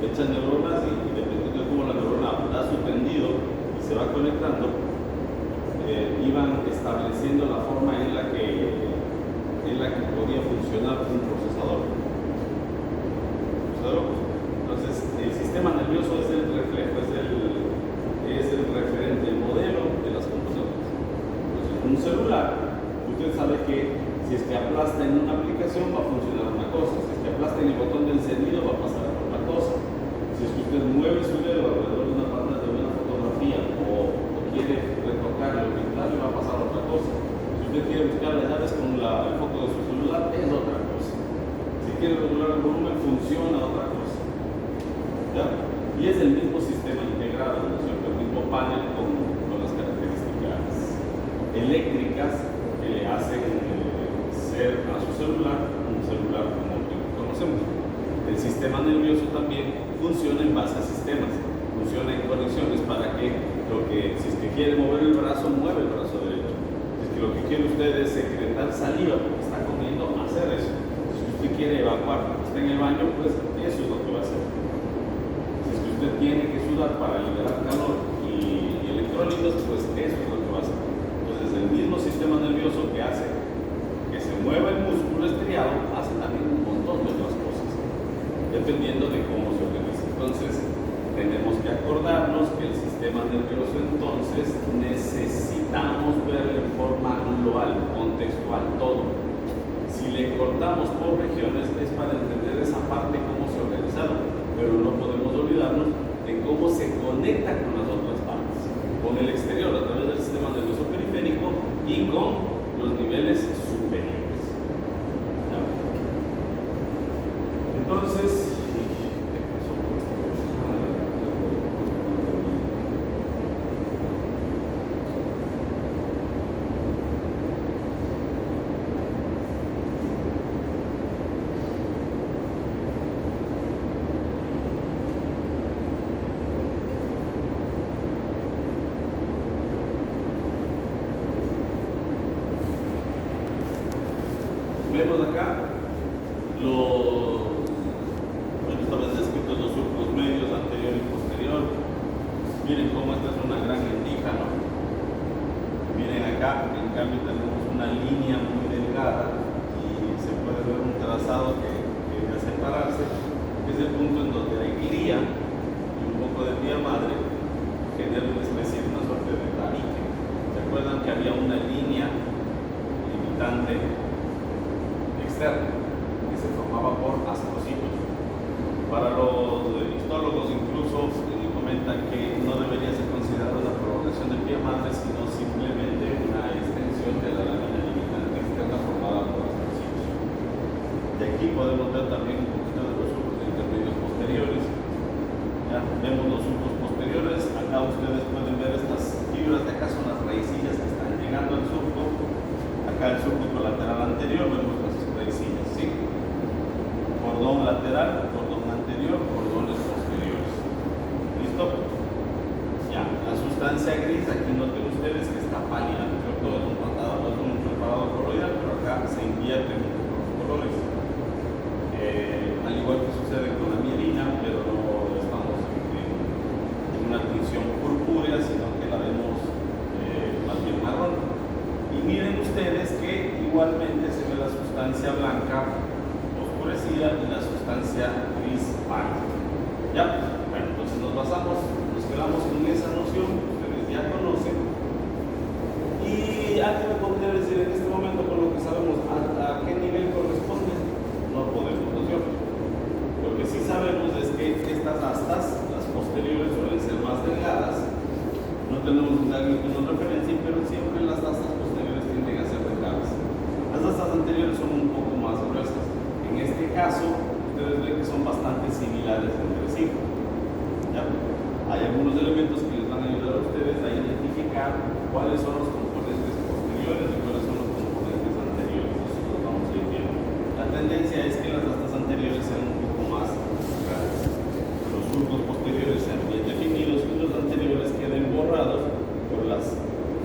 hechas neuronas y dependiendo de cómo la neurona da su tendido y se va conectando, iban estableciendo la forma en la que podía funcionar un procesador. Entonces, el sistema nervioso es el reflejo, es el referente, el modelo de las computadoras. Entonces, un celular, usted sabe que si es que aplasta en una aplicación va a funcionar una cosa, si es que aplasta en el botón de encendido va a pasar a otra cosa. Si es que usted mueve su dedo alrededor de una pantalla de una fotografía o quiere retocarlo o pintarlo, va a pasar a otra cosa. Si usted quiere buscar las llaves con el foco de su celular, es otra cosa. Si quiere regular el volumen, funciona otra cosa. ¿Ya? Y es el mismo sistema integrado, ¿no es cierto? El mismo panel con las características eléctricas que le hacen ser a su celular un celular como el que conocemos. El sistema nervioso también funciona en base a sistemas, funciona en conexiones para que si es que quiere mover el brazo, mueve el brazo derecho. Si es que lo que quiere usted es secretar saliva porque está comiendo, hacer eso. Si usted quiere evacuar porque está en el baño, pues eso es lo que va a hacer. Si es que usted tiene que sudar para liberar calor y electrolitos, pues eso es lo que va a hacer. Entonces el mismo sistema nervioso que hace que se mueva el músculo estriado, hace también un montón de otras cosas, dependiendo de cómo se organiza. Entonces, tenemos que acordarnos que el sistema nervioso, entonces, necesitamos verlo en forma global, contextual, todo. Si le cortamos por regiones, es para entender esa parte, cómo se organizaron, pero no podemos olvidarnos de cómo se conecta con las otras partes, con el exterior, a través del sistema nervioso periférico y con los niveles superiores. ¿Ya? Entonces, vemos acá están descritos los surcos medios, anterior y posterior. Miren cómo esta es una gran rendija, ¿no? Miren acá, en cambio tenemos una línea muy delgada y se puede ver un trazado que viene a separarse, que es el punto en donde hay glía y un poco de vía madre, genera una especie de una suerte de tabique. ¿Se acuerdan que había una línea limitante externa que se formaba por ascocitos? Para los histólogos incluso comentan que no debería ser considerada una prolongación de vía madre, sino simplemente una extensión de la lámina limitante externa formada por ascocitos. De aquí podemos ver también un poquito de los surcos intermedios posteriores. ¿Ya? Vemos los surcos posteriores. Acá ustedes pueden ver estas fibras de acá, son las raicillas que están llegando al surco. Acá el surco colateral anterior, vemos las raicillas, ¿sí? Cordón lateral, cordón anterior, cordones posteriores. ¿Listo? Ya, la sustancia gris, aquí noten ustedes que está pálida, ¿cierto? Es un preparado coloidal, pero acá se invierte en los colores. Al igual que sucede con la mielina, pero no estamos en una tinción purpúrea, sino que la vemos más bien marrón. Y miren ustedes que igualmente se ve la sustancia blanca oscurecida y la sustancia gris pálida. ¿Ya? Bueno, entonces nos quedamos con esa noción que ustedes ya conocen. Y alguien me podría decir en este momento, con lo que sabemos, ¿a qué nivel corresponde? No podemos, ¿no es cierto? Lo que sí sabemos es que estas astas, las posteriores, suelen ser más delgadas. No tenemos ninguna referencia, pero siempre las astas posteriores tienden a ser delgadas. Las astas anteriores son un poco más gruesas. En este caso, ustedes ven que son bastante similares entre sí. ¿Ya? Hay algunos elementos que les van a ayudar a ustedes a identificar cuáles son los componentes posteriores y cuáles son los componentes anteriores. Eso lo vamos a ir viendo. La tendencia es que las astas anteriores sean un poco más grandes, los surcos posteriores sean bien definidos y los anteriores queden borrados por las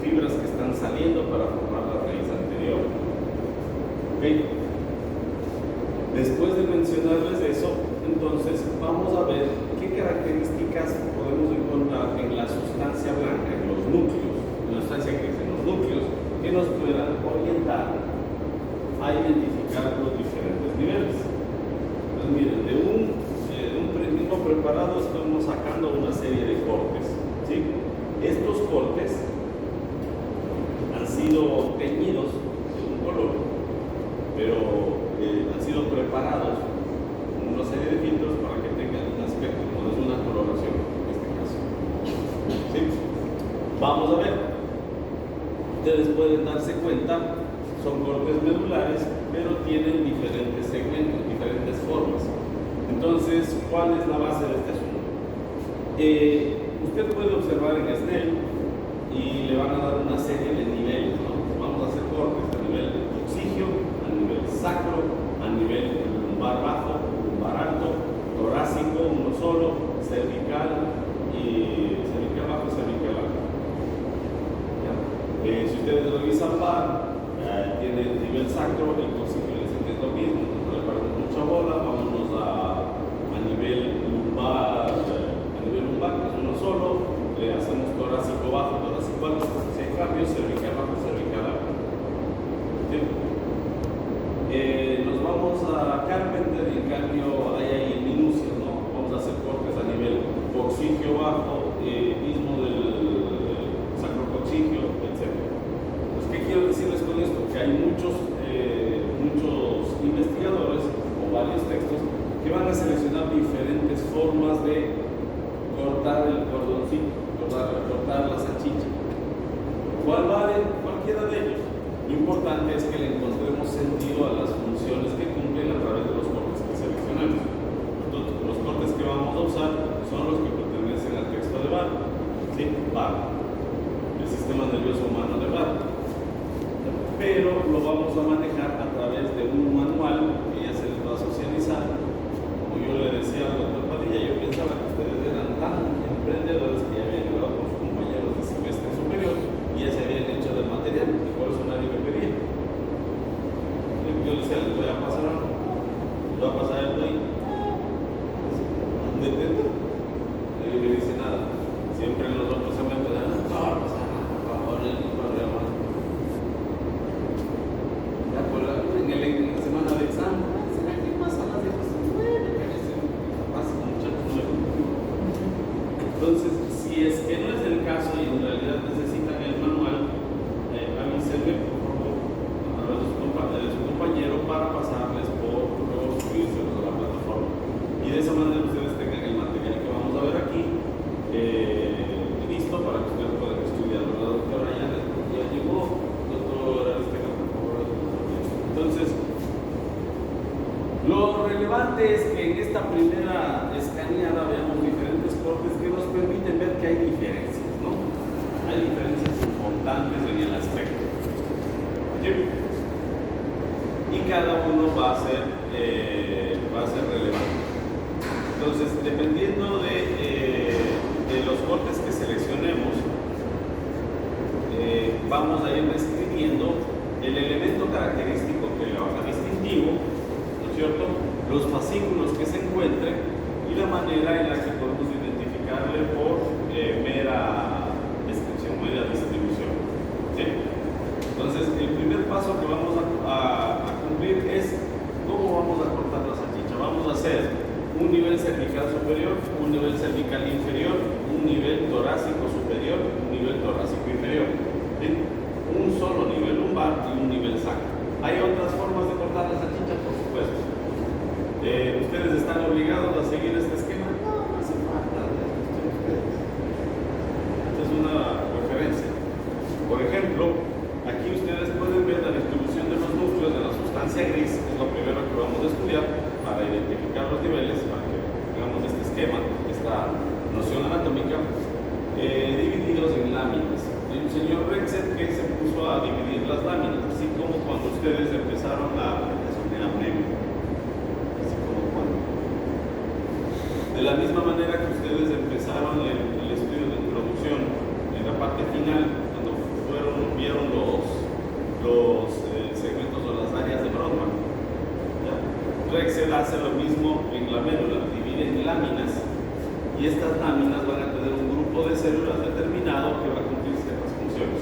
fibras que están saliendo para formar la raíz anterior. ¿Okay? Después de mencionarles eso, Entonces, vamos a ver qué características podemos encontrar en la sustancia blanca, en los núcleos, en la sustancia gris, en los núcleos, que nos puedan orientar a identificar los diferentes niveles. Entonces, miren, de un mismo preparado estamos sacando una serie de cortes, ¿sí? Estos cortes han sido teñidos de un color, pero han sido preparados con una serie de filtros para que tengan un aspecto, no es una coloración en este caso. ¿Sí? Vamos a ver. Ustedes pueden darse cuenta, son cortes medulares, pero tienen diferentes segmentos, diferentes formas. Entonces, ¿cuál es la base de este asunto? Usted puede observar en Snell y le van a dar una serie de niveles, ¿no? Vamos a hacer cortes a nivel coxigio, a nivel sacro, a nivel lumbar bajo, lumbar alto, torácico, uno solo, cervical y cervical bajo, cervical alto. Si ustedes revisan VAR, tiene el nivel sacro, el coxigio les dice que es lo mismo, no le paramos mucha bola, vámonos a nivel lumbar, que es uno solo, le hacemos torácico bajo, torácico alto, si hay cambios, cervical bajo, cervical alto. ¿Sí? Nos vamos a Carpenter y en cambio hay ahí minucias, ¿no? Vamos a hacer cortes a nivel coxigio bajo, mismo del sacrocoxigio, etc. Pues, ¿qué quiero decirles con esto? Que hay muchos investigadores o varios textos que van a seleccionar diferentes formas de cortar el cordoncito, cortar la salchicha. ¿Cuál vale? Cualquiera de ellos. Lo importante es que le encontremos sentido a las funciones que cumplen a través de los cortes que seleccionamos. Entonces, los cortes que vamos a usar son los que pertenecen al texto de Barr. ¿Sí? Barr. El sistema nervioso humano de Barr. Pero lo vamos a manejar a través de un manual que ya se les va a socializar. Como yo le decía al doctor Padilla, yo pensaba que ustedes eran tan emprendedores que ya habían llegado con sus compañeros de semestre superior y ya se habían hecho del material, y por eso nadie me pedía. Yo les decía, les voy a pasar algo, les voy a pasar el play. ¿Detento? Nadie me dice nada. Siempre en los otros segmentos, no va a pasar nada, por favor, no hay problema. En la semana de examen, ¿será que pasa las de los pasa con muchachos nuevos? Entonces, si es que no es el caso y en realidad necesitan el manual, avísenme por favor a través de su compañero para pasarles por los servicios de la plataforma. Y de esa manera ustedes tengan el material que vamos a ver aquí listo para que ustedes puedan estudiarlo. La doctora ya llegó, doctora Estela, por favor. Entonces, lo relevante es que en esta primera escaneada veamos diferentes cortes que nos permiten ver que hay diferencias, ¿no? Hay diferencias importantes en el aspecto. ¿Sí? Y cada uno va a ser relevante. Entonces, dependiendo de los cortes que seleccionemos, vamos a ir describiendo el elemento característico que le haga distintivo, ¿no es cierto? Los fascículos que se encuentren y la manera en la que podemos identificarle por mera descripción, mera distribución. ¿Sí? Entonces, el primer paso que vamos a cumplir es cómo vamos a cortar la salchicha. Vamos a hacer un nivel cervical superior, un nivel cervical inferior, un nivel torácico superior, un nivel torácico inferior. ¿Sí? Un solo nivel lumbar y un nivel sacro. ¿Hay otras formas de cortar la salchicha? Por supuesto. ¿Ustedes están obligados a seguir este esquema? No, no hace falta. Esta es una referencia. Por ejemplo, aquí ustedes pueden ver la distribución de los núcleos de la sustancia gris, que es lo primero que vamos a estudiar para identificar los niveles, para que tengamos este esquema, esta noción anatómica, divididos en láminas. Hay un señor Rexet que se puso a dividir las láminas, así como cuando ustedes empezaron la aplicación de apnea. Así como cuando. De la misma manera que ustedes empezaron el estudio de introducción, en la parte final, cuando vieron los segmentos o las áreas de Brodmann. ¿Ya? Rexel hace lo mismo en la médula, divide en láminas y estas láminas van a tener un grupo de células determinado que va a cumplir ciertas funciones.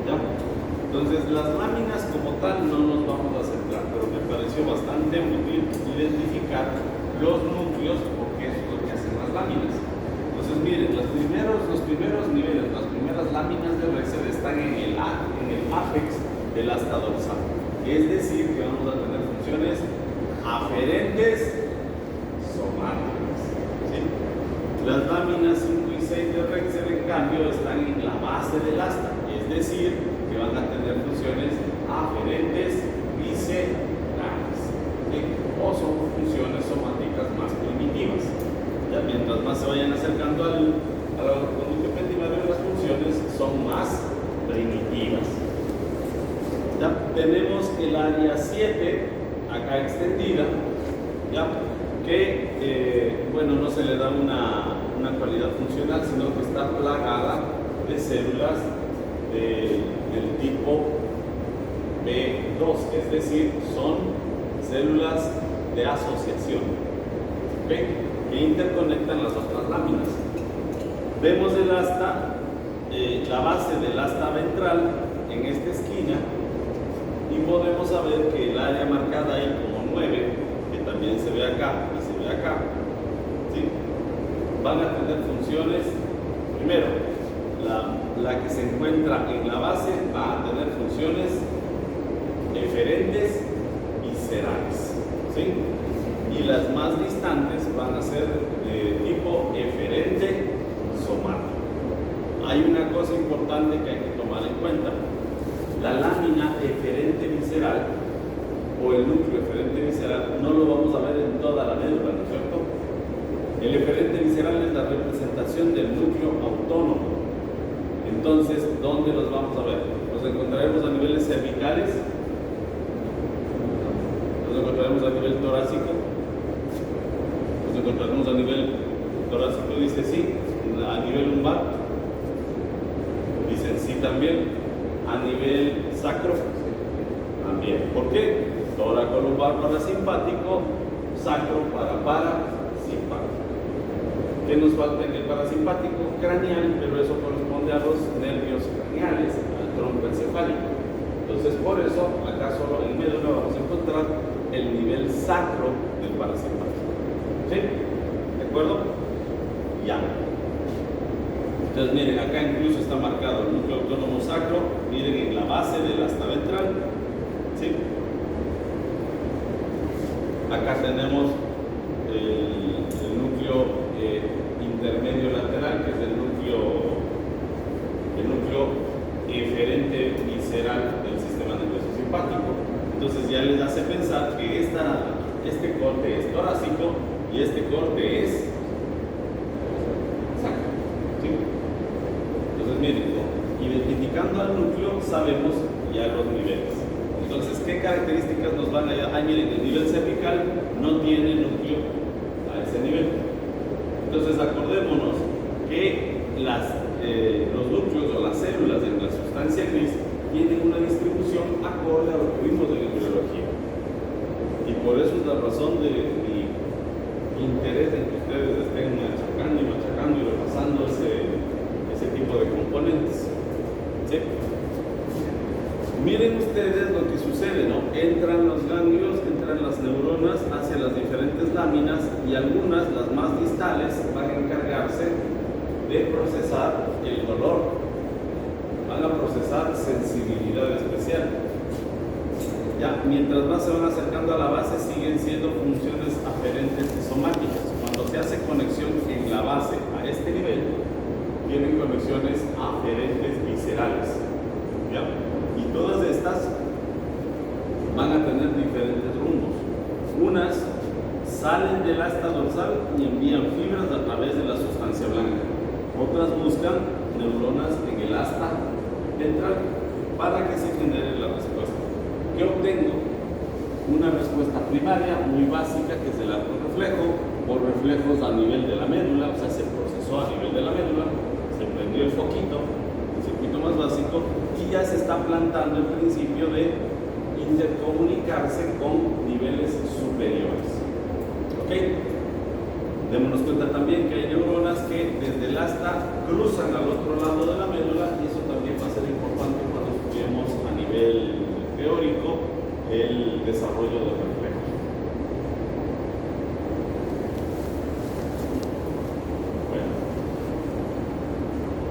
¿Ya? Entonces, las láminas como tal no nos vamos a centrar, pero me pareció bastante útil identificar los núcleos porque eso es lo que hacen las láminas. Entonces, miren, los primeros niveles, las primeras láminas de Rexel están en el ápex del asta dorsal. Es decir, que vamos a tener funciones aferentes somáticas. ¿Sí? Las láminas 5 y 6 de Rexel, en cambio, están en la base del asta, es decir, que van a tener funciones aferentes viscerales, ¿sí? O son funciones somáticas más primitivas. Ya mientras más se vayan acercando al conducto ependimario, las funciones son más primitivas. Ya tenemos el área 7 acá extendida, ya que bueno, no se le da una cualidad funcional, sino que está plagada de células del tipo B2, es decir, son células de asociación, ¿okay? Que interconectan las otras láminas. Vemos el asta, la base del asta ventral en esta esquina, y podemos saber que el área marcada ahí como 9, que también se ve acá y se ve acá, ¿sí? Van a tener funciones. Primero, la que se encuentra en la base va a tener funciones eferentes viscerales, ¿sí? Y las más distantes van a ser de tipo eferente somático. Hay una cosa importante que hay que tomar en cuenta. La lámina eferente visceral o el núcleo eferente visceral no lo vamos a ver en toda la médula, ¿no es cierto? El eferente visceral es la representación del núcleo autónomo. Entonces, ¿dónde los vamos a ver? Los encontraremos a niveles cervicales, los encontraremos a nivel torácico, los encontraremos a nivel torácico, dice sí, a nivel lumbar, dicen sí también. A nivel sacro, también. ¿Por qué? Tóraco-lumbar parasimpático, sacro parasimpático. ¿Qué nos falta en el parasimpático? Craneal, pero eso corresponde a los nervios craneales, al tronco encefálico. Entonces, por eso, acá solo en médula vamos a encontrar el nivel sacro del parasimpático. ¿Sí? ¿De acuerdo? Ya. Entonces, miren, acá incluso está marcado el núcleo autónomo sacro, miren en la base del asta ventral, ¿sí? Acá tenemos el núcleo intermedio lateral, que es el núcleo eferente visceral del sistema nervioso simpático. Entonces ya les hace pensar que este corte es torácico y este corte es sacro, ¿sí? Entonces miren, identificando al núcleo sabemos ya los niveles. Entonces, ¿qué características nos van a dar? Ah, miren, el nivel cervical no tiene núcleo a ese nivel. Entonces, acordémonos que los núcleos o las células en la sustancia gris tienen una distribución acorde a lo que vimos en embriología. Y por eso es la razón de mi interés en que ustedes estén machacando y repasando ese tipo de componentes. ¿Sí? Miren ustedes lo que sucede, ¿no? Entran los ganglios, entran las neuronas hacia las diferentes láminas y algunas, las más distales, van a encargarse de procesar el dolor, van a procesar sensibilidad especial. Ya, mientras más se van acercando a la base, siguen siendo funciones aferentes y somáticas. Cuando se hace conexión en la base a este nivel, tienen conexiones aferentes viscerales. ¿Ya? Y todas estas van a tener diferentes rumbos. Unas salen del asta dorsal y envían fibras a través de la sustancia blanca. Otras buscan neuronas en el asta ventral para que se genere la respuesta. ¿Qué obtengo? Una respuesta primaria muy básica, que es el arco reflejo, por reflejos a nivel de la médula, o sea, se procesó a nivel de la médula, se prendió el foquito, el circuito más básico, y ya se está plantando el principio de intercomunicarse con niveles superiores. ¿Ok? Démonos cuenta también que hay neuronas que desde el asta cruzan al otro lado de la médula, y eso también va a ser importante cuando estudiemos a nivel teórico el desarrollo de reflejos. Bueno,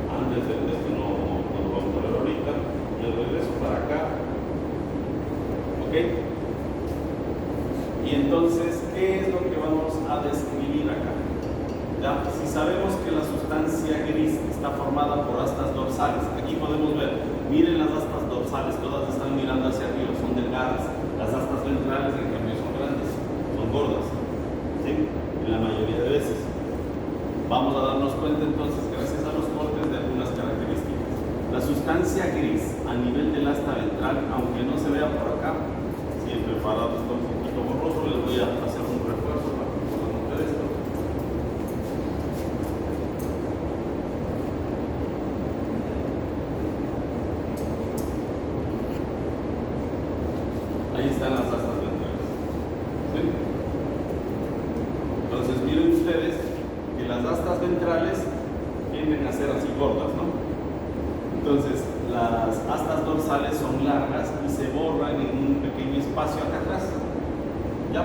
antes de esto no lo vamos a ver ahorita, me regreso para acá. ¿Ok? Y entonces, ¿qué es lo que vamos a describir acá? ¿Ya? Si sabemos que la sustancia gris está formada por astas dorsales, aquí podemos ver, miren las astas dorsales, todas están mirando hacia arriba, son delgadas. Las astas ventrales, en cambio, son grandes, son gordas, ¿sí? En la mayoría de veces. Vamos a darnos cuenta entonces, gracias a los cortes, de algunas características. La sustancia gris a nivel del asta ventral, aunque no se vea por acá, si el preparado está un poquito borroso, les voy a hacer un refuerzo para que podamos ver esto. Ahí están las astas ventrales. ¿Sí? Entonces miren ustedes que las astas ventrales tienden a ser así gordas, ¿no? Entonces las astas dorsales son largas y se borran en un pequeño espacio acá atrás. ¿Ya?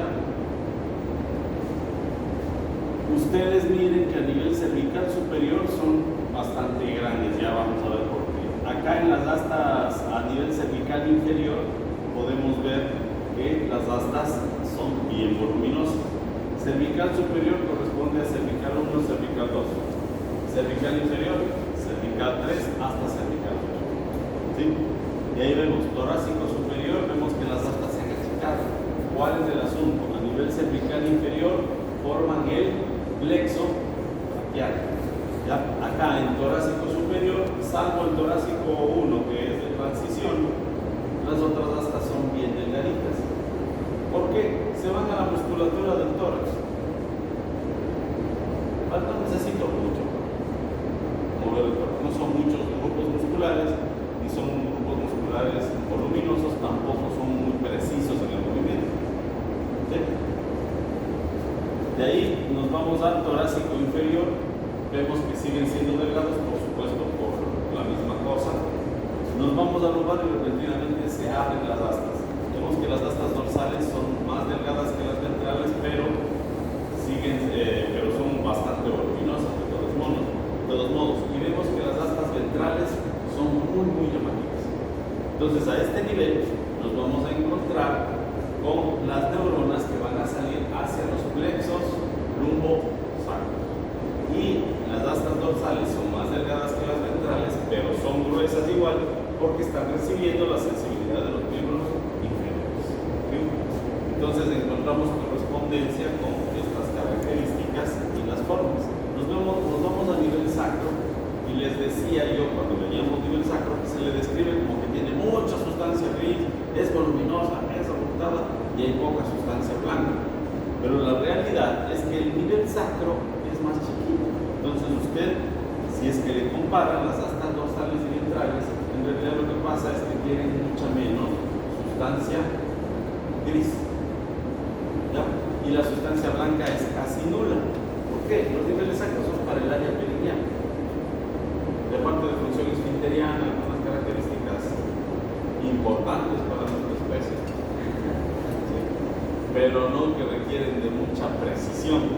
Ustedes miren que a nivel cervical superior son bastante grandes, ya vamos a ver por qué. Acá en las astas a nivel cervical inferior podemos ver que las astas son bien voluminosas. Cervical superior corresponde a cervical 1, cervical 2. Cervical inferior, cervical 3 hasta cervical 8. ¿Sí? Y ahí vemos torácico superior, vemos que las astas se han achicado. ¿Cuál es el asunto? A nivel cervical inferior forman el plexo braquial. ¿Ya? Acá en torácico superior, salvo el torácico 1 que es de transición, las otras astas son bien delgaditas. ¿Por qué? Se van a la musculatura del tórax. No necesito mucho mover el tórax. No son muchos grupos musculares, ni son grupos musculares voluminosos, tampoco son muy precisos en el movimiento. ¿Sí? De ahí nos vamos al torácico inferior. Vemos que siguen siendo delgados, por supuesto, por la misma cosa. Nos vamos a lumbar y repentinamente se abren las astas. Vemos que las astas dorsales son más delgadas que las ventrales, pero son bastante voluminosas de todos modos. Y vemos que las astas ventrales son muy llamativas. Entonces, a este nivel nos vamos a encontrar con las neuronas que van a salir hacia los plexos lumbo-sacros. Y las astas dorsales son más delgadas que las ventrales, pero son gruesas igual porque están recibiendo la sensibilidad de los miembros inferiores. ¿Sí? Entonces encontramos correspondencia con estas características y las formas. Nos vamos a nivel sacro y les decía yo cuando veníamos a nivel sacro que se le describe como que tiene mucha sustancia gris, es voluminosa, es abultada y hay poca sustancia blanca. Pero la realidad es que el nivel sacro es más chiquito. Entonces usted, si es que le comparan las astas dorsales y ventrales, en realidad lo que pasa es que tienen mucha menos sustancia gris. ¿Ya? Y la sustancia blanca es casi nula. ¿Por qué? Los niveles sacros son para el área perineal. De parte de función esfinteriana, algunas características importantes para nuestra especie. ¿Sí? Pero no que requieren de mucha precisión,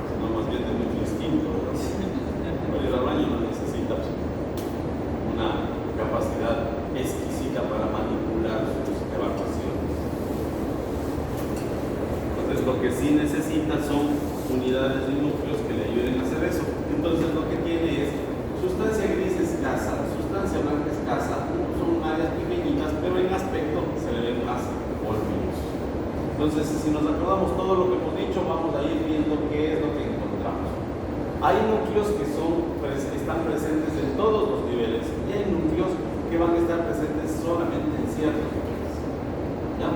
sino más bien de mucho instinto. Para ir al baño no necesita una capacidad exquisita para manipular sus evacuaciones. Entonces lo que sí necesita son unidades de núcleos que le ayuden a hacer eso. Entonces lo que tiene es sustancia gris escasa, sustancia blanca escasa, son áreas pequeñitas, pero en aspecto se le ven más voluminosos. Entonces, si nos acordamos todo lo que hemos dicho, vamos a ir viendo qué es lo que encontramos. Hay núcleos que están presentes en todos los niveles y hay núcleos que van a estar presentes solamente en ciertos niveles. ¿Ya?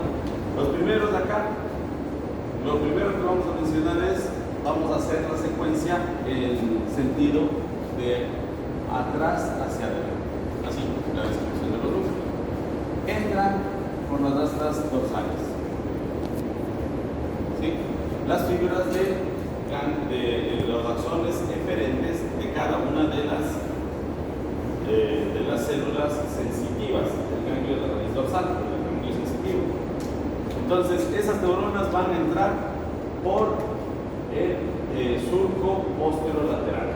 Los primeros de acá, lo primero que vamos a mencionar es, vamos a hacer la secuencia en sentido de atrás hacia adelante. Así, la descripción de los núcleos. Entran por las astas dorsales. ¿Sí? Las fibras de los axones eferentes de cada una de las células sensitivas del ganglio de la raíz dorsal, del ganglio sensitivo. Entonces, esas neuronas van a entrar por el surco posterolateral.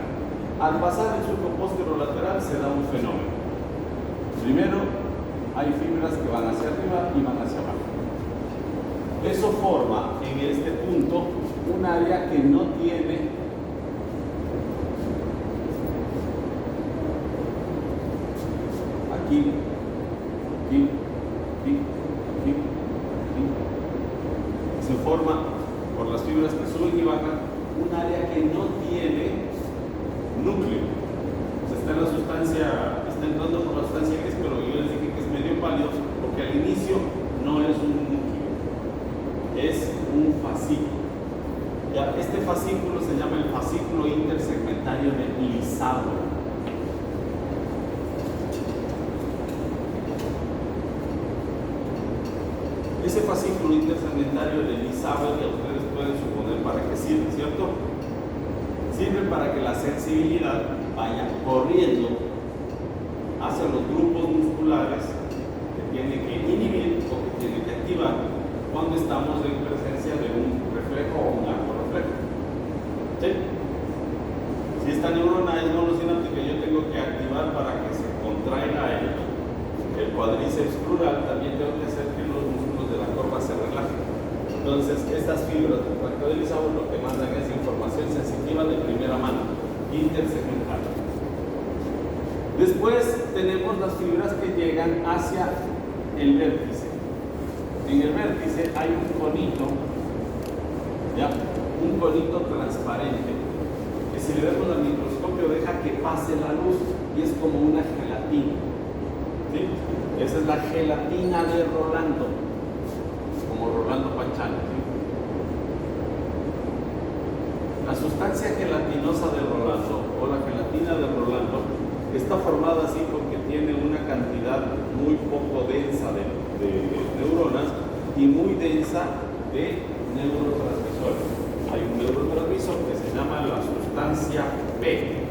Al pasar el surco posterolateral se da un fenómeno. Primero, hay fibras que van hacia arriba y van hacia abajo. Eso forma en este punto un área que no tiene aquí, se forma por las fibras que suben y bajan un área que no tiene núcleo. O sea, está entrando por la sustancia que es, pero yo les dije que es medio pálido porque al inicio no es un núcleo, es un fascículo. Ya, este fascículo se llama el fascículo intersegmentario de Lisabo. Ese fascículo intersegmentario de Lisabo, que ustedes pueden suponer para qué sirve, ¿cierto? Sirve para que la sensibilidad vaya corriendo hacia los grupos musculares que tiene que inhibir o que tiene que activar cuando estamos en presencia de un reflejo o un arco reflejo. ¿Sí? Si esta neurona es monosináptica, yo tengo que activar para que se contraiga el cuádriceps crural, también tengo que hacer que los músculos de la corva se relajen. Entonces, estas fibras del tracto de Lisabo lo que mandan es información sensitiva de primera mano, intersegmental. Después tenemos las fibras que llegan hacia el vértice. En el vértice hay un conito, ¿ya? Un conito transparente, que si le vemos al microscopio deja que pase la luz y es como una gelatina. ¿Sí? Esa es la gelatina de Rolando, como Rolando Pachano. ¿Sí? La sustancia gelatinosa de Rolando o la gelatina de Rolando está formada así porque tiene una cantidad muy poco densa de neuronas y muy densa de neurotransmisores. Hay un neurotransmisor que se llama la sustancia P.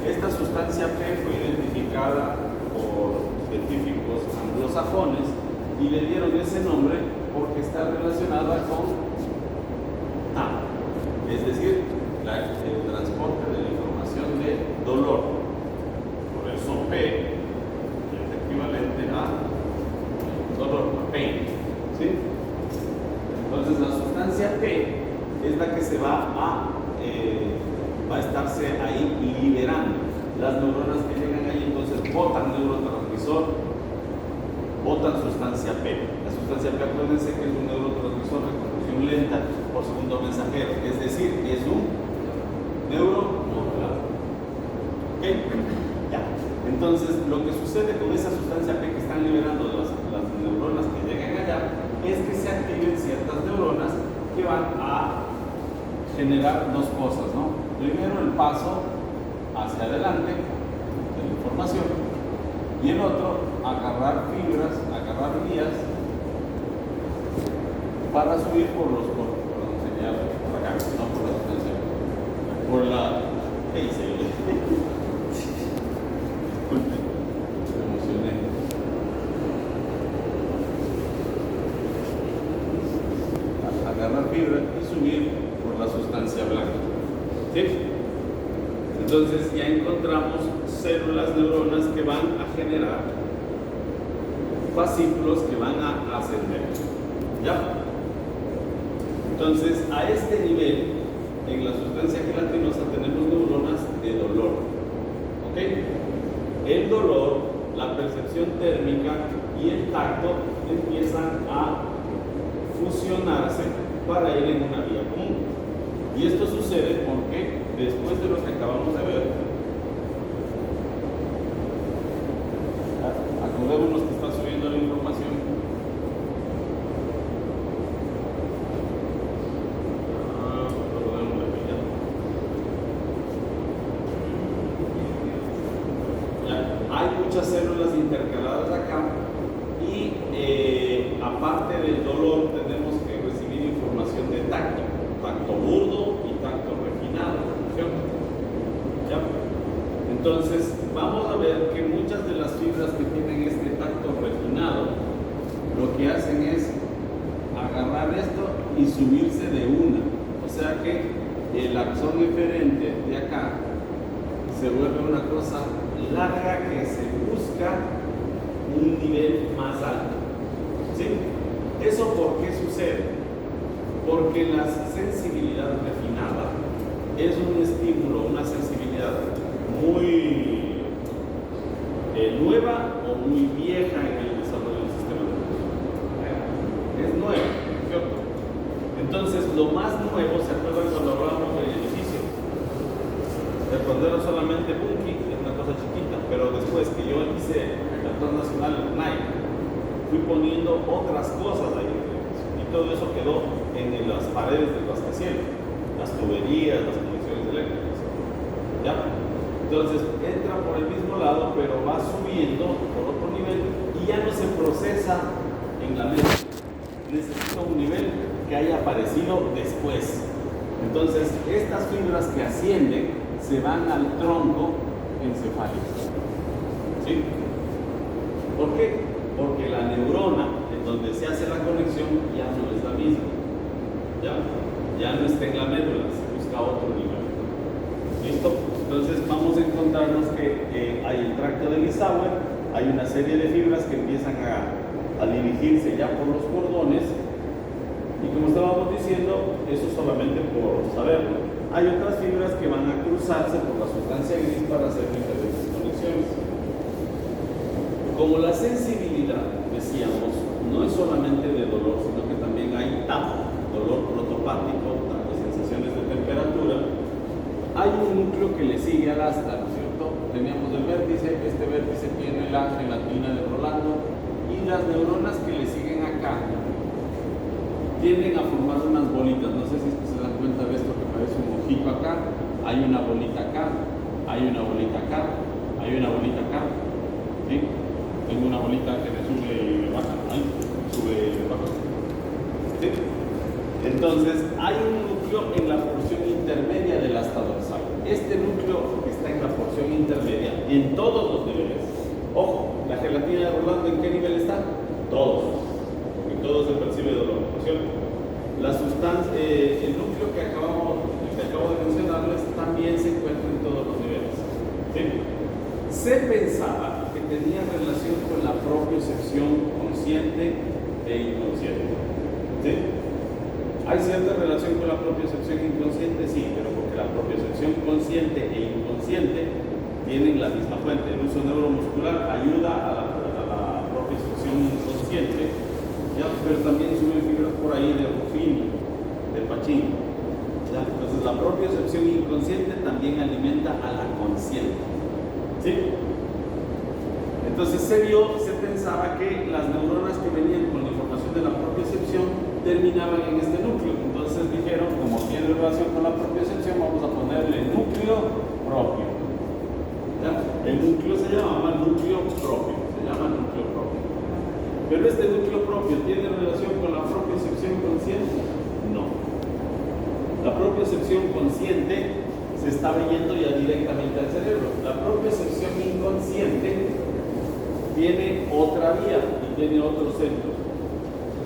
Esta sustancia P fue identificada por científicos anglosajones y le dieron ese nombre porque está relacionada con TAM, es decir, el transporte de la información de dolor. Por eso P es equivalente a dolor, pain. ¿Sí? Entonces la sustancia P es la que se va a estarse ahí liberando. Las neuronas que llegan ahí entonces botan neurotransmisor, botan sustancia P. La sustancia P, acuérdense que es un neurotransmisor de conducción lenta por segundo mensajero, es decir, es un neuromodulador. ¿Ok? Ya. Entonces, lo que sucede con esa sustancia P que están liberando las neuronas que llegan allá es que se activen ciertas neuronas que van a generar dos cosas, ¿no? Primero, el paso hacia adelante de la información y el otro, agarrar fibras, agarrar vías para subir por los corpos, perdón, señal por acá, no por la sustancia, por la... ¿Qué hice yo? Disculpe, me emocioné. Agarrar fibra y subir por la sustancia blanca. ¿Sí? Entonces ya encontramos células, neuronas que van a generar fascículos que van a ascender. ¿Ya? Entonces, a este nivel, en la sustancia gelatinosa tenemos neuronas de dolor. ¿Ok? El dolor, la percepción térmica y el tacto empiezan a fusionarse para ir en una vía común. Y esto sucede porque después de lo que acabamos de ver, acordémonos que está subiendo la información. Hay muchas células intercaladas acá y el dolor tenemos que recibir información de tacto, tacto burdo y tacto refinado, ¿cierto? ¿Ya? Entonces, vamos a ver que muchas de las fibras que tienen este tacto refinado, lo que hacen es agarrar esto y subirse de una. O sea que el axón eferente de acá se vuelve una cosa larga que se busca un nivel más alto. ¿Sí? ¿Eso por qué sucede? Porque la sensibilidad refinada es un estímulo, una sensibilidad muy nueva o muy vieja en el desarrollo del sistema nervioso. Es nueva, ¿cierto? Entonces, lo más nuevo, ¿se acuerdan cuando hablábamos del edificio? Cuando era solamente Bunky, es una cosa chiquita, pero después que yo hice el Campeón Nacional Nike, fui poniendo otras cosas ahí y todo eso quedó en las paredes del rascacielos, las tuberías, las conexiones eléctricas. ¿Ya? Entonces entra por el mismo lado, pero va subiendo por otro nivel y ya no se procesa en la mente. Necesita un nivel que haya aparecido después. Entonces, estas fibras que ascienden se van al tronco encefálico. ¿Sí? ¿Por qué? Porque la neurona en donde se hace la conexión ya no es la misma. Ya no está en la médula, se busca otro nivel. ¿Listo? Entonces vamos a encontrarnos que hay el tracto de Lissauer, hay una serie de fibras que empiezan a dirigirse ya por los cordones, y como estábamos diciendo, eso solamente por saberlo. Hay otras fibras que van a cruzarse por la sustancia gris para hacer diferentes conexiones. Como la sensibilidad, decíamos, no es solamente de dolor, sino que también hay TAP, dolor protopático, de sensaciones de temperatura. Hay un núcleo que le sigue al asta, ¿no es cierto? Teníamos el vértice, este vértice tiene la gelatina de Rolando, y las neuronas que le siguen acá tienden a formar unas bolitas. No sé si se dan cuenta de esto que parece un ojito acá. Hay una bolita acá, hay una bolita acá, hay una bolita acá. ¿Sí? Tengo una bolita que me sube y me baja. Ahí, sube y me baja. ¿Sí? Entonces, hay un núcleo en la porción intermedia del asta dorsal. Este núcleo está en la porción intermedia, en todos los niveles. Ojo, la gelatina de Rolando, ¿en qué nivel está? Todos. Porque todo se percibe dolor, ¿no es cierto? La sustancia, el núcleo que acabo de mencionarles también se encuentra en todos los niveles. ¿Sí? Se pensaba que tenía relación con la propiocepción consciente e inconsciente. ¿Sí? ¿Hay cierta relación con la propiocepción inconsciente? Sí, pero porque la propiocepción consciente e inconsciente tienen la misma fuente. El uso neuromuscular ayuda a la propiocepción inconsciente, ¿ya? Pero también suben fibras por ahí de Ruffini, de Pacini. ¿Ya? Entonces la propiocepción inconsciente también alimenta a la consciente. ¿Sí? Entonces se pensaba que las neuronas que venían con la información de la propiocepción terminaban en este núcleo. Entonces dijeron, como tiene relación con la propiocepción, vamos a ponerle núcleo propio. ¿Ya? El núcleo se llamaba núcleo propio. Pero este núcleo propio tiene relación con la propiocepción consciente. No. La propiocepción consciente se estaba yendo ya directamente al cerebro. La propiocepción inconsciente tiene otra vía y tiene otro centro.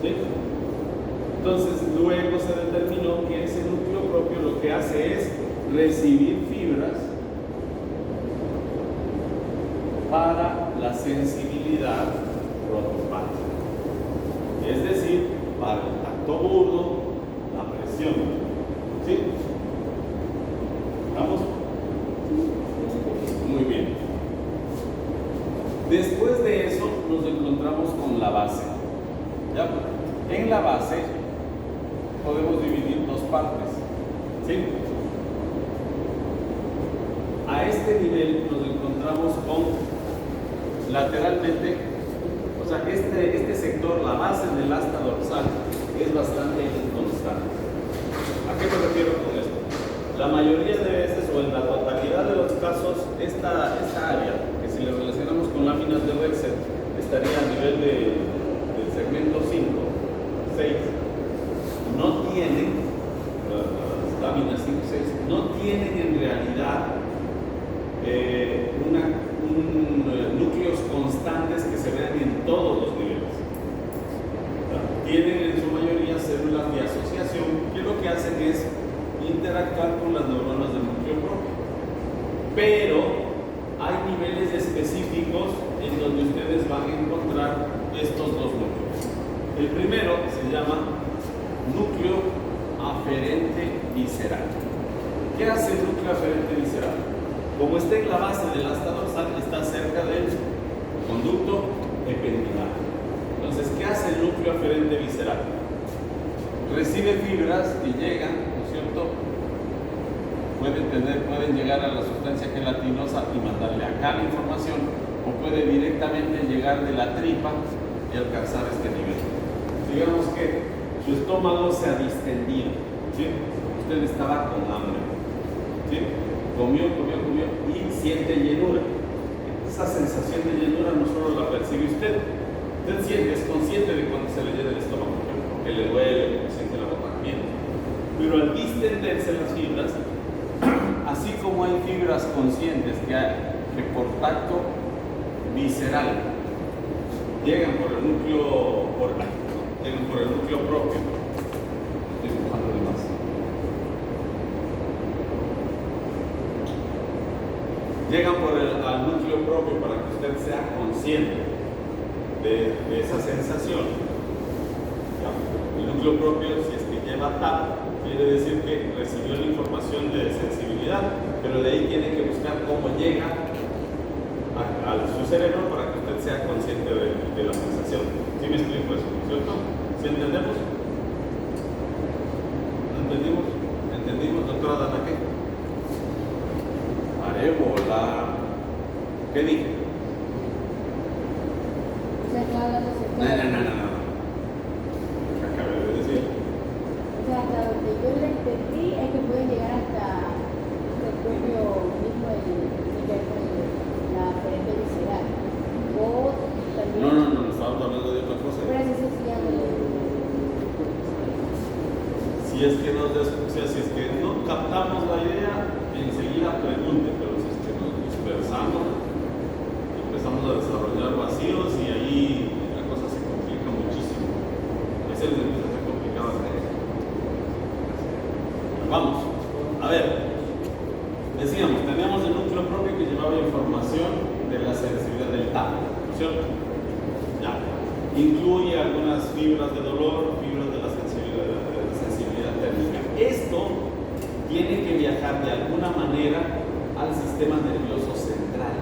¿Sí? Entonces, luego se determinó que ese núcleo propio lo que hace es recibir fibras para la sensibilidad protopática. Es decir, para el tacto burdo, la presión. ¿Sí? ¿Vamos? Muy bien. Después de eso nos encontramos con la base. ¿Ya? En la base podemos dividir dos partes. ¿Sí? A este nivel nos encontramos con lateralmente, o sea, este sector, la base del asta dorsal, es bastante inconstante. ¿A qué me refiero con esto? La mayoría de veces, o en la totalidad de los casos, esta área, que si lo relacionamos con láminas de Rexed, estaría a nivel del segmento 5, 6 no tienen, las láminas 5 y 6, no tienen en realidad núcleos constantes que se vean en todos los niveles. Tienen en su mayoría células de asociación que lo que hacen es interactuar con las neuronas del núcleo propio. Pero hay niveles específicos en donde ustedes van a encontrar estos dos núcleos. El primero se llama núcleo aferente visceral. ¿Qué hace el núcleo aferente visceral? Como está en la base del asta dorsal, está cerca del conducto ependimal. Entonces, ¿qué hace el núcleo aferente visceral? Recibe fibras que llegan, ¿no es cierto? Pueden llegar a la sustancia gelatinosa y mandarle acá la información, o puede directamente llegar de la tripa y alcanzar este nivel. Digamos que su estómago se ha distendido, ¿sí? Usted estaba con hambre, ¿sí? Comió y siente llenura. Esa sensación de llenura no solo la percibe usted es consciente de cuando se le llena el estómago, que le duele, que siente el agotamiento. Pero al distenderse las fibras, así como hay fibras conscientes que por tacto visceral llegan por el núcleo propio. Estoy empujando de más. Llegan al núcleo propio para que usted sea consciente de esa sensación. ¿Ya? El núcleo propio, si es que lleva TAP, quiere decir que recibió la información de sensibilidad, pero de ahí tiene que buscar cómo llega a su cerebro para que usted sea consciente de la sensación. ¿Sí me explico eso? ¿Cierto? ¿Sí entendemos? ¿Entendimos? ¿Entendimos, doctora Dana? ¿Qué? Parébola. ¿Qué dije? No. ¿Qué acabé de decir? O sea, hasta donde yo le entendí es que pueden llegar hasta el propio mismo la aferente visceral. O también. No, estamos hablando de otra cosa. Pero eso sí Si es que no captamos la idea, enseguida pregunte, pero si es que nos dispersamos, empezamos a desarrollar vacíos y ahí la cosa se complica muchísimo. Ahí se les empieza a hacer complicado hacer eso. Vamos, a ver, decíamos, teníamos el núcleo propio que llevaba información de la sensibilidad del tacto, ¿no es cierto? Ya. Incluye algunas fibras de dolor, fibras de la sensibilidad térmica. Esto tiene que viajar de alguna manera al sistema nervioso central,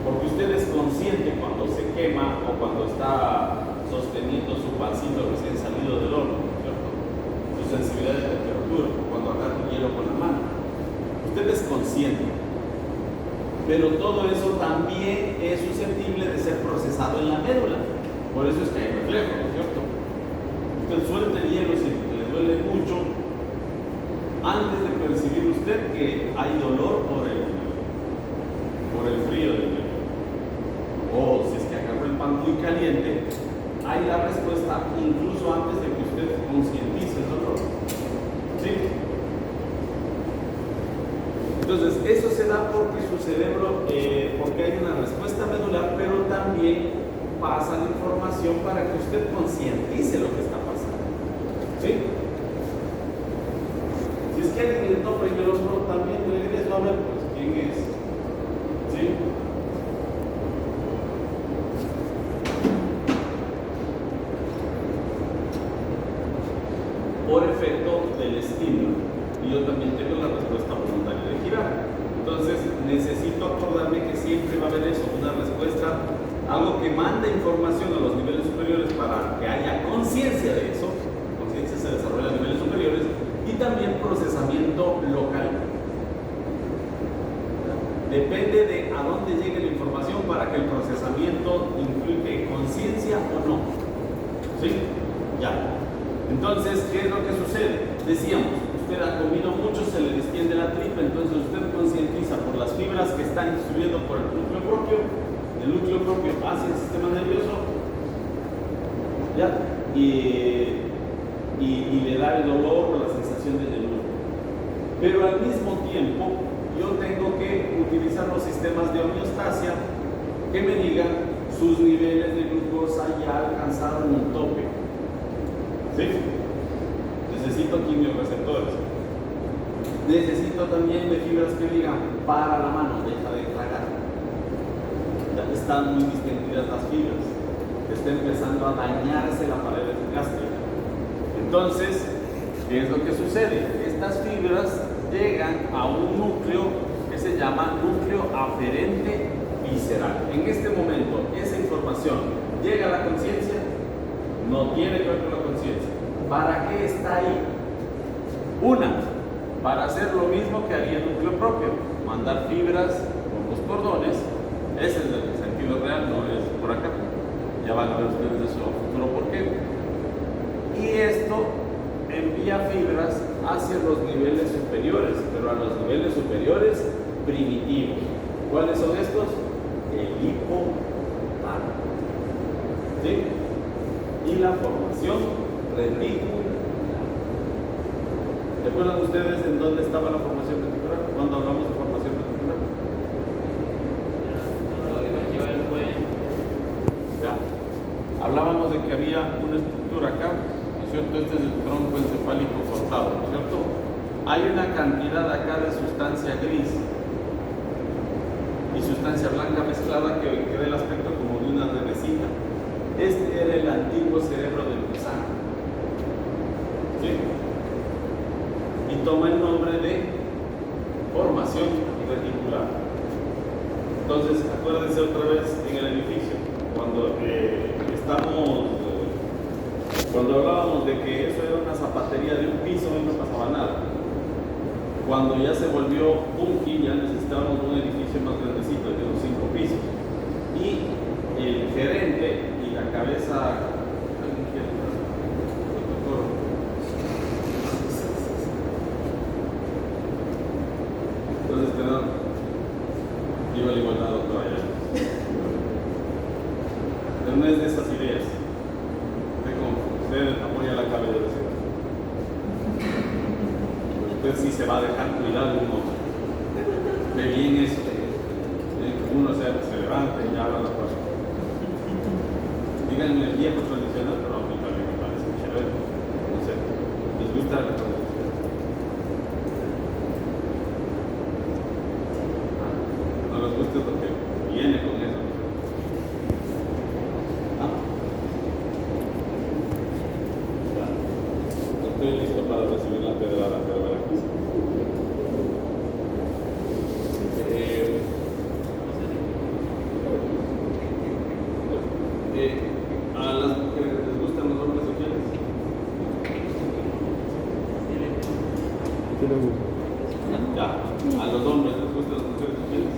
porque usted es consciente cuando se quema o cuando está sosteniendo su pancito recién salido del horno, ¿cierto? Su sensibilidad de temperatura, cuando agarra un hielo con la mano. Usted es consciente, pero todo eso también es susceptible de ser procesado en la médula. Por eso es que hay reflejo, ¿no es cierto? Usted suelta el hielo si le duele mucho, antes de percibir usted que hay dolor por el frío del hielo. O si es que agarró el pan muy caliente, hay la respuesta incluso antes de que usted concientice el dolor. ¿Sí? Entonces, eso se da porque su cerebro, porque hay una respuesta medular, pero también pasa la información para que usted concientice lo que está pasando. ¿Sí? Si es que alguien le toca y me lo también le regreso a ver, pues, ¿quién es? ¿Sí? Por efecto del estímulo. Y yo también tengo la respuesta voluntaria de girar. Entonces, necesito acordarme que siempre va a haber eso, una respuesta, algo que manda información a los niveles superiores para que haya conciencia de eso. Conciencia se desarrolla a niveles superiores y también procesamiento local. Depende de a dónde llegue la información para que el procesamiento implique conciencia o no. ¿Sí? Ya. Entonces, ¿qué es lo que sucede? Decíamos, usted ha comido mucho, se le distiende la tripa, entonces usted concientiza por las fibras que están distribuyendo por el núcleo propio hacia el sistema nervioso. ¿Ya? y le da el dolor o la sensación de llenura. Pero al mismo tiempo, yo tengo que utilizar los sistemas de homeostasia que me digan sus niveles de glucosa ya alcanzaron un tope. ¿Sí? Necesito quimioreceptores. Necesito también de fibras que digan, para la mano, deja de tragar. Ya están muy distendidas las fibras. Está empezando a dañarse la pared gástrica. Entonces, ¿qué es lo que sucede? Estas fibras llegan a un núcleo que se llama núcleo aferente visceral. En este momento, esa información llega a la conciencia, no tiene que ver con la conciencia. ¿Para qué está ahí? Una, para hacer lo mismo que haría el núcleo propio, mandar fibras con los cordones. Ese es el sentido real, no es por acá. Ya van a ver ustedes eso a futuro por qué. Y esto envía fibras hacia los niveles superiores, pero a los niveles superiores primitivos. ¿Cuáles son estos? El hipotálamo. ¿Sí? Y la formación reticular. ¿Se acuerdan ustedes en dónde estaba la formación reticular? ¿Cuándo hablamos de formación reticular? Ya. Hablábamos de que había una estructura acá, ¿no es cierto? Este es el tronco encefálico cortado, ¿no es cierto? Hay una cantidad acá de sustancia gris y sustancia blanca mezclada que da el aspecto como de una redecita. Este era el antiguo cerebro del gusano. ¿Sí? Y toma el nombre de formación reticular. Entonces, acuérdense otra vez en el edificio, cuando hablábamos de que eso era una zapatería de un piso y no pasaba nada. Cuando ya se volvió funky, ya necesitábamos un edificio más grandecito, de unos 5 pisos. Y el gerente y la cabeza... Entonces, perdón, iba a la igualdad, doctora, ya. Pero no es de esas ideas. Usted apoya la cabeza de ese. Usted sí se va a dejar cuidar uno. Ve bien eso. Uno se levanta y ya habla la cosa. Díganme el viejo tradicional, pero a mí también me parece chévere. No sé, ¿les gusta la tradición? No les gusta porque viene con eso. Estoy listo para recibir la pedrada, pero verán. ¿A las mujeres les gustan los hombres infieles? Ya. ¿A los hombres les gustan las mujeres infieles?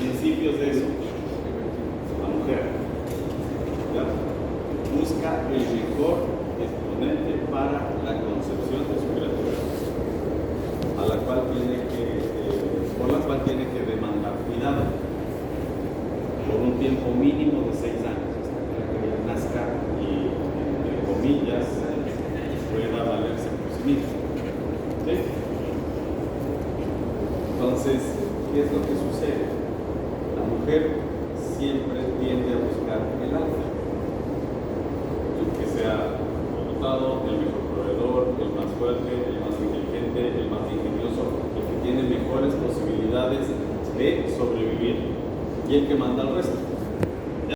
Principios de eso. La mujer, ¿ya? Busca el mejor exponente para la concepción de su criatura, por la cual tiene que demandar cuidado por un tiempo mínimo de 6 años, hasta que la cría nazca y, entre comillas, pueda valerse por sí misma. ¿Sí? Entonces, ¿qué es lo que sucede? La mujer siempre tiende a buscar el alfa, el que sea dotado, el mejor proveedor, el más fuerte, el más inteligente, el más ingenioso, el que tiene mejores posibilidades de sobrevivir y el que manda al resto.